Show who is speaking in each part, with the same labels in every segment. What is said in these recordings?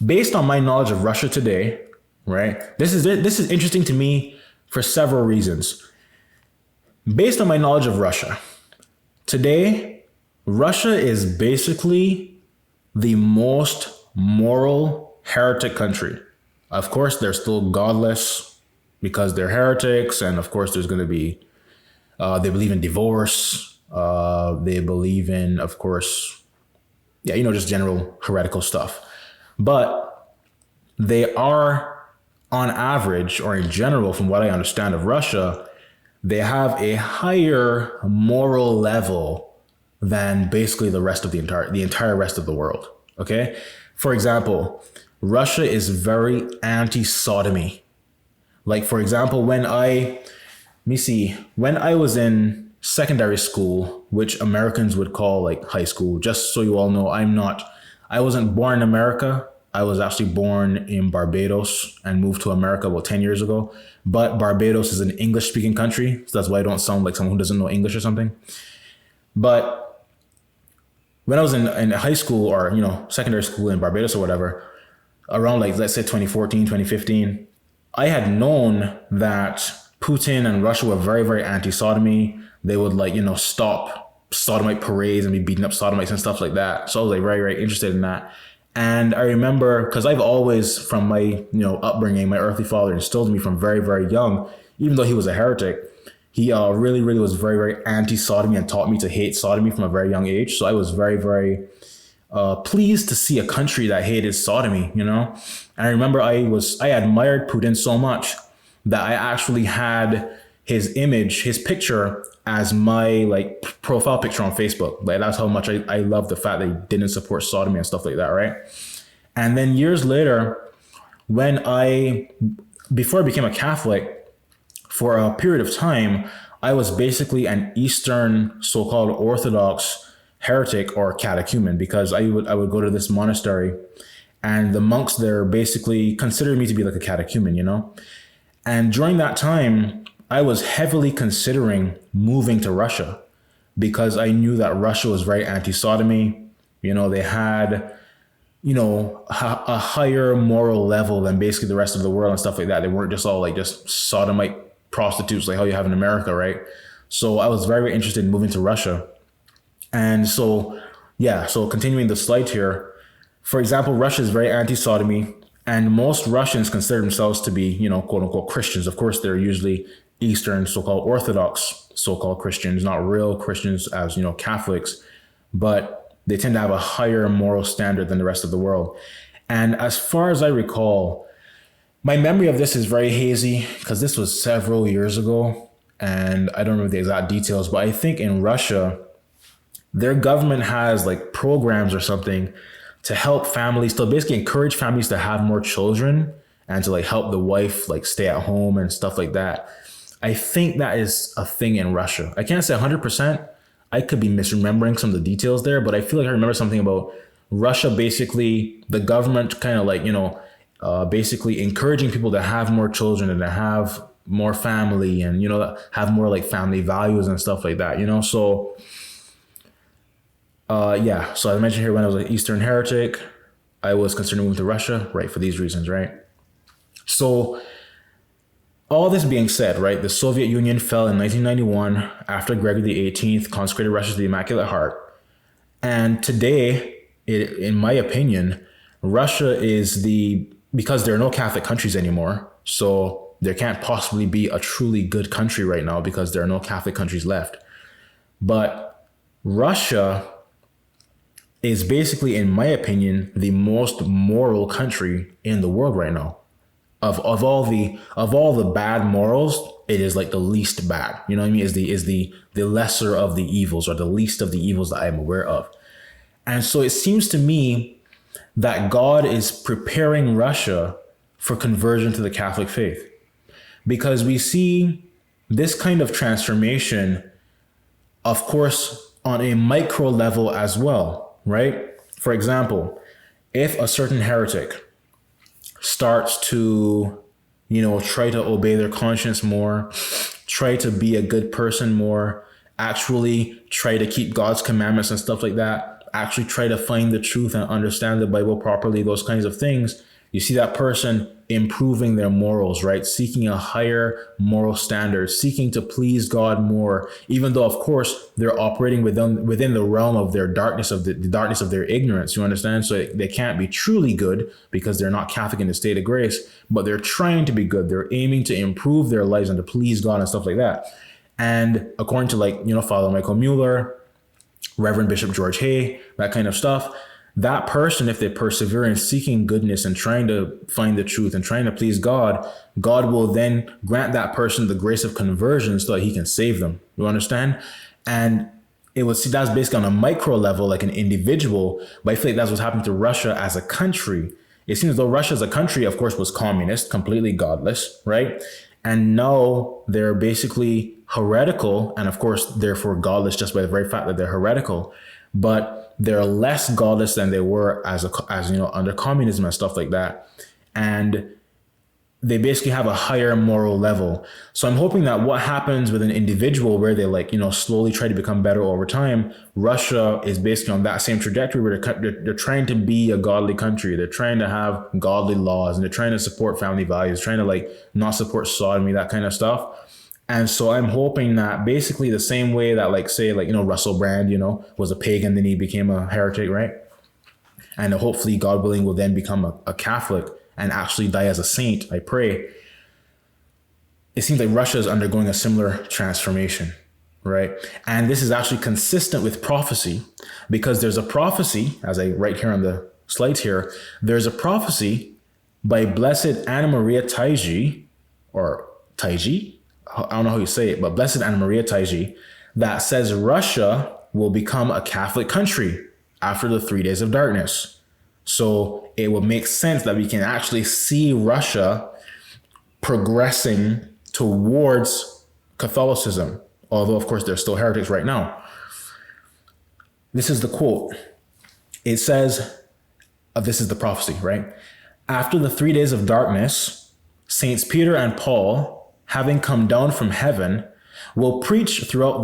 Speaker 1: Based on my knowledge of Russia today, right? This is interesting to me for several reasons. Based on my knowledge of Russia, today, Russia is basically the most moral heretic country. Of course, they're still godless because they're heretics, and of course, there's going to be they believe in divorce. They believe in, of course, just general heretical stuff. But they are, on average, or in general, from what I understand of Russia, they have a higher moral level than basically the rest of the entire rest of the world. Okay, for example, Russia is very anti-sodomy. Like, for example, when I was in secondary school, which Americans would call like high school, just so you all know, I wasn't born in America. I was actually born in Barbados and moved to America about 10 years ago. But Barbados is an English speaking country. So that's why I don't sound like someone who doesn't know English or something. But when I was in high school or, secondary school in Barbados or whatever, around like, let's say 2014, 2015, I had known that Putin and Russia were very, very anti-sodomy. They would stop sodomite parades and be beating up sodomites and stuff like that. So I was like very, very interested in that. And I remember, because I've always, from my upbringing, my earthly father instilled in me from very, very young, even though he was a heretic, he really, really was very, very anti-sodomy and taught me to hate sodomy from a very young age. So I was very, very pleased to see a country that hated sodomy, And I remember I admired Putin so much that I actually had his picture as my profile picture on Facebook. Like, that's how much I love the fact that he didn't support sodomy and stuff like that, right? And then years later, before I became a Catholic, for a period of time, I was basically an Eastern so-called Orthodox heretic or catechumen, because I would go to this monastery and the monks there basically considered me to be like a catechumen, And during that time, I was heavily considering moving to Russia because I knew that Russia was very anti-sodomy. They had, a higher moral level than basically the rest of the world and stuff like that. They weren't just all just sodomite prostitutes like how you have in America, right? So I was very, very interested in moving to Russia. And so continuing the slide here, for example, Russia is very anti-sodomy, and most Russians consider themselves to be, quote unquote Christians. Of course, they're usually Eastern so-called Orthodox so-called Christians, not real Christians as, Catholics, but they tend to have a higher moral standard than the rest of the world. And as far as I recall, my memory of this is very hazy because this was several years ago and I don't remember the exact details, but I think in Russia, their government has programs or something to help families, to basically encourage families to have more children and to help the wife stay at home and stuff like that. I think that is a thing in Russia. I can't say 100%. I could be misremembering some of the details there, but I feel like I remember something about Russia, basically the government kind of basically encouraging people to have more children and to have more family and, have more family values and stuff like that, So so I mentioned here when I was an Eastern heretic, I was considering moving to Russia, right, for these reasons, right? So all this being said, right, the Soviet Union fell in 1991 after Gregory the 18th consecrated Russia to the Immaculate Heart. And today, in my opinion, Russia is because there are no Catholic countries anymore, so there can't possibly be a truly good country right now because there are no Catholic countries left. But Russia is basically, in my opinion, the most moral country in the world right now. Of all the bad morals, it is the least bad. You know what I mean? Is the lesser of the evils, or the least of the evils that I'm aware of. And so it seems to me that God is preparing Russia for conversion to the Catholic faith, because we see this kind of transformation, of course, on a micro level as well, right? For example, if a certain heretic starts to, try to obey their conscience more, try to be a good person more, actually try to keep God's commandments and stuff like that, actually try to find the truth and understand the Bible properly, those kinds of things, you see that person improving their morals, right? Seeking a higher moral standard, seeking to please God more, even though, of course, they're operating within the realm of their darkness, of the darkness of their ignorance, you understand? So they can't be truly good because they're not Catholic in the state of grace, but they're trying to be good. They're aiming to improve their lives and to please God and stuff like that. And according to Father Michael Muller, Reverend Bishop George Hay, that kind of stuff, that person, if they persevere in seeking goodness and trying to find the truth and trying to please God, God will then grant that person the grace of conversion so that he can save them. You understand? And that's basically on a micro level, like an individual, but I feel like that's what's happened to Russia as a country. It seems as though Russia as a country, of course, was communist, completely godless, right? And now they're basically heretical, and of course, therefore godless just by the very fact that they're heretical. But they're less godless than they were as under communism and stuff like that. And they basically have a higher moral level. So I'm hoping that what happens with an individual where they slowly try to become better over time, Russia is basically on that same trajectory where they're trying to be a godly country. They're trying to have godly laws and they're trying to support family values, trying to not support sodomy, that kind of stuff. And so I'm hoping that basically the same way that Russell Brand, was a pagan, then he became a heretic, right? And hopefully, God willing, will then become a Catholic and actually die as a saint, I pray. It seems like Russia is undergoing a similar transformation, right? And this is actually consistent with prophecy, because there's a prophecy, as I write here on the slides here, there's a prophecy by Blessed Anna Maria Taigi, or Taigi, I don't know how you say it, but Blessed Anna Maria Taigi, that says Russia will become a Catholic country after the 3 days of darkness. So it will make sense that we can actually see Russia progressing towards Catholicism, although of course they're still heretics right now. This is the quote. It says, this is the prophecy, right? After the 3 days of darkness, Saints Peter and Paul, having come down from heaven, will preach throughout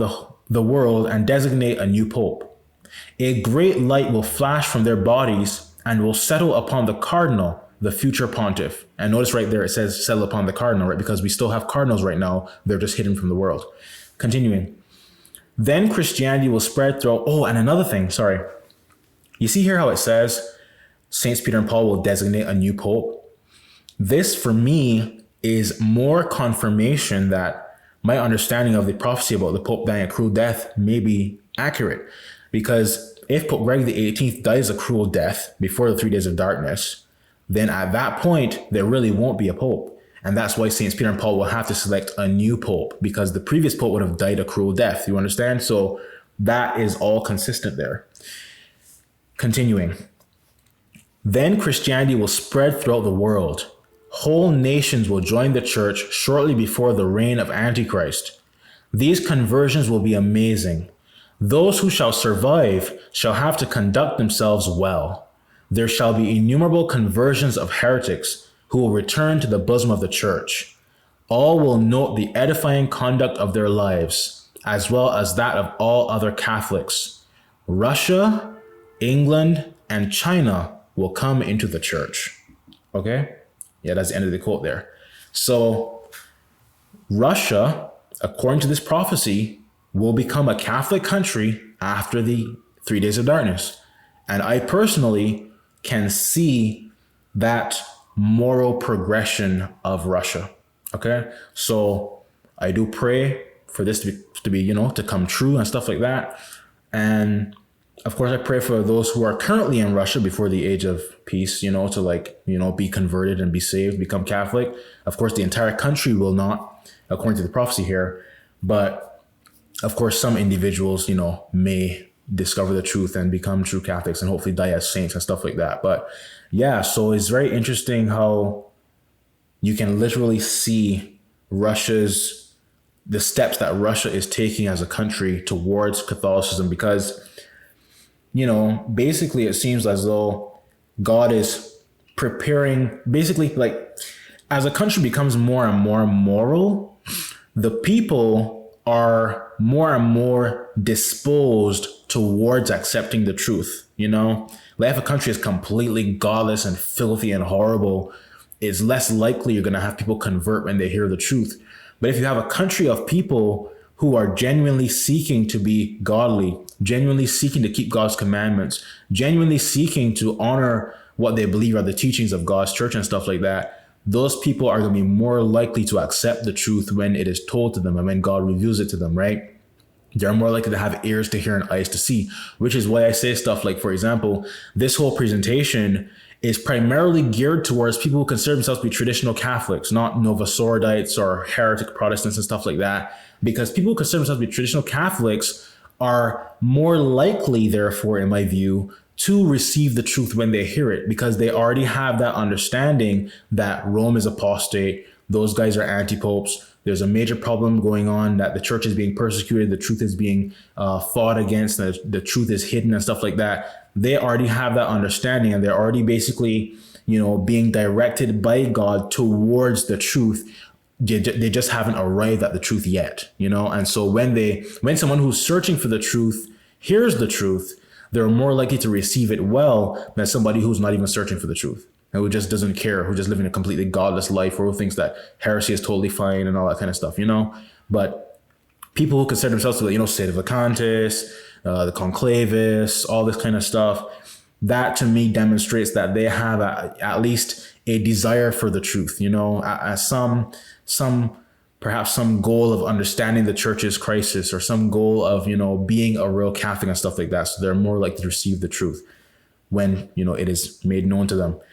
Speaker 1: the world and designate a new pope. A great light will flash from their bodies and will settle upon the cardinal, the future pontiff. And notice right there, it says settle upon the cardinal, right? Because we still have cardinals right now. They're just hidden from the world. Continuing. Then Christianity will spread throughout. Oh, and another thing, sorry. You see here how it says Saints Peter and Paul will designate a new pope? This, for me, is more confirmation that my understanding of the prophecy about the Pope dying a cruel death may be accurate. Because if Pope Gregory the 18th dies a cruel death before the 3 days of darkness, then at that point, there really won't be a Pope. And that's why Saints Peter and Paul will have to select a new Pope, because the previous Pope would have died a cruel death. You understand? So that is all consistent there. Continuing. Then Christianity will spread throughout the world. Whole nations will join the church shortly before the reign of Antichrist. These conversions will be amazing. Those who shall survive shall have to conduct themselves well. There shall be innumerable conversions of heretics who will return to the bosom of the church. All will note the edifying conduct of their lives, as well as that of all other Catholics. Russia, England, and China will come into the church. Okay? Yeah, that's the end of the quote there. So Russia, according to this prophecy, will become a Catholic country after the 3 days of darkness. And I personally can see that moral progression of Russia. Okay? So I do pray for this to be, to come true and stuff like that. And of course, I pray for those who are currently in Russia before the age of peace, to be converted and be saved, become Catholic. Of course, the entire country will not, according to the prophecy here. But of course, some individuals, may discover the truth and become true Catholics and hopefully die as saints and stuff like that. But yeah, so it's very interesting how you can literally see the steps that Russia is taking as a country towards Catholicism, because basically it seems as though God is preparing, basically, as a country becomes more and more moral, the people are more and more disposed towards accepting the truth. Like if a country is completely godless and filthy and horrible, it's less likely you're going to have people convert when they hear the truth. But if you have a country of people who are genuinely seeking to be godly, genuinely seeking to keep God's commandments, genuinely seeking to honor what they believe are the teachings of God's church and stuff like that, those people are going to be more likely to accept the truth when it is told to them and when God reveals it to them, right? They're more likely to have ears to hear and eyes to see, which is why I say stuff like, for example, this whole presentation is primarily geared towards people who consider themselves to be traditional Catholics, not Novosorites or heretic Protestants and stuff like that, because people who consider themselves to be traditional Catholics are more likely, therefore, in my view, to receive the truth when they hear it, because they already have that understanding that Rome is apostate, those guys are anti-popes, there's a major problem going on, that the church is being persecuted, the truth is being fought against, the truth is hidden and stuff like that. They already have that understanding, and they're already basically, being directed by God towards the truth. They just haven't arrived at the truth yet, And so when someone who's searching for the truth hears the truth, they're more likely to receive it well than somebody who's not even searching for the truth, and who just doesn't care, who's just living a completely godless life, or who thinks that heresy is totally fine and all that kind of stuff, But people who consider themselves to be, Sedevacantists, the Conclavists, all this kind of stuff, that to me demonstrates that they have at least a desire for the truth, as perhaps some goal of understanding the church's crisis, or some goal of, being a real Catholic and stuff like that. So they're more likely to receive the truth when, it is made known to them.